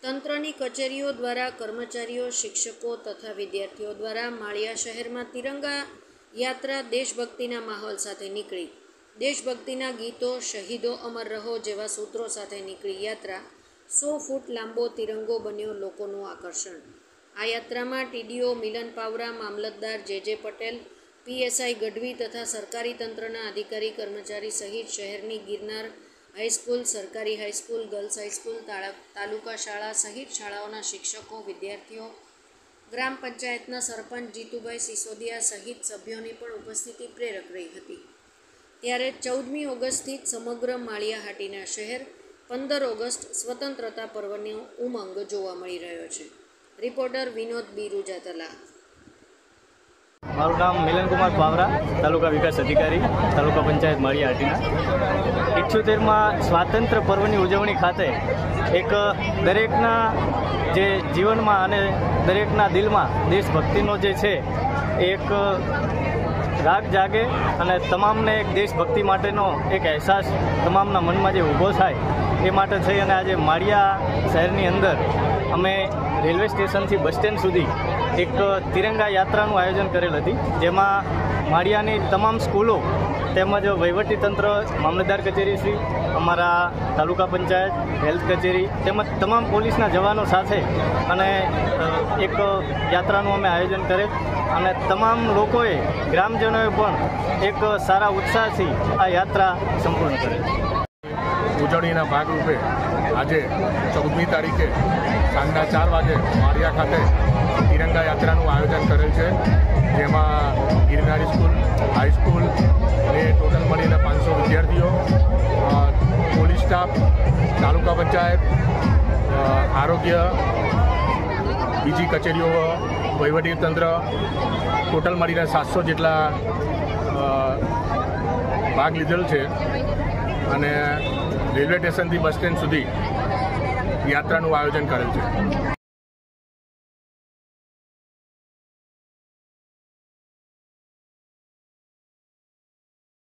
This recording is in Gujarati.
તંત્રની કચેરીઓ દ્વારા કર્મચારીઓ, શિક્ષકો તથા વિદ્યાર્થીઓ દ્વારા માળિયા શહેરમાં તિરંગા યાત્રા દેશભક્તિના માહોલ સાથે નીકળી. દેશભક્તિના ગીતો, શહીદો અમર રહો જેવા સૂત્રો સાથે નીકળી યાત્રા 100 ફૂટ લાંબો તિરંગો બન્યો લોકોનું આકર્ષણ. આ યાત્રામાં ટીડીઓ મિલન પાવરા, મામલતદાર જે પટેલ, પીએસઆઈ ગઢવી તથા સરકારી તંત્રના અધિકારી કર્મચારી સહિત શહેરની ગિરનાર હાઈસ્કૂલ, સરકારી હાઈસ્કૂલ, ગર્લ્સ હાઈસ્કૂલ, તાલુકા શાળા સહિત શાળાઓના શિક્ષકો, વિદ્યાર્થીઓ, ગ્રામ પંચાયતના સરપંચ જીતુભાઈ સિસોદિયા સહિત સભ્યોની પણ ઉપસ્થિતિ પ્રેરક રહી હતી. ત્યારે 14મી ઓગસ્ટથી જ સમગ્ર માળિયાહાટીના શહેર 15 ઓગસ્ટ સ્વતંત્રતા પર્વનો ઉમંગ જોવા મળી રહ્યો છે. રિપોર્ટર વિનોદ બી રૂજાતલા. મારું નામ મિલનકુમાર પાવરા, તાલુકા વિકાસ અધિકારી, તાલુકા પંચાયત માળિયાહાટીના. 78માં સ્વાતંત્ર્ય પર્વની ઉજવણી ખાતે એક દરેકના જે જીવનમાં અને દરેકના દિલમાં દેશભક્તિનો જે છે એક રાગ જાગે અને તમામને એક દેશભક્તિ માટેનો એક અહેસાસ તમામના મનમાં જે ઊભો થાય એ માટે થઈ અને આજે માળિયા શહેરની અંદર અમે રેલવે સ્ટેશનથી બસ સ્ટેન્ડ સુધી એક તિરંગા યાત્રાનું આયોજન કરેલ હતી, જેમાં માળિયાની તમામ સ્કૂલો તેમજ વહીવટીતંત્ર, મામલતદાર કચેરી શ્રી, અમારા તાલુકા પંચાયત, હેલ્થ કચેરી તેમજ તમામ પોલીસના જવાનો સાથે અને એક યાત્રાનું અમે આયોજન કરેલ અને તમામ લોકોએ, ગ્રામજનોએ પણ એક સારા ઉત્સાહથી આ યાત્રા સંપૂર્ણ કરેલ. ઉજવણીના ભાગરૂપે આજે 14મી તારીખે સાંજના 4 વાગે માળિયા ખાતે તિરંગા યાત્રાનું આયોજન કરેલ છે, જેમાં ગિરનારી સ્કૂલ, હાઈસ્કૂલ અને ટોટલ મળીને 500 વિદ્યાર્થીઓ, પોલીસ સ્ટાફ, તાલુકા પંચાયત, આરોગ્ય, બીજી કચેરીઓ, વહીવટીતંત્ર, ટોટલ મળીને 700 જેટલા ભાગ લીધેલ છે અને રેલવે સ્ટેશનથી બસ સ્ટેન્ડ સુધી યાત્રાનું આયોજન કરેલ છે.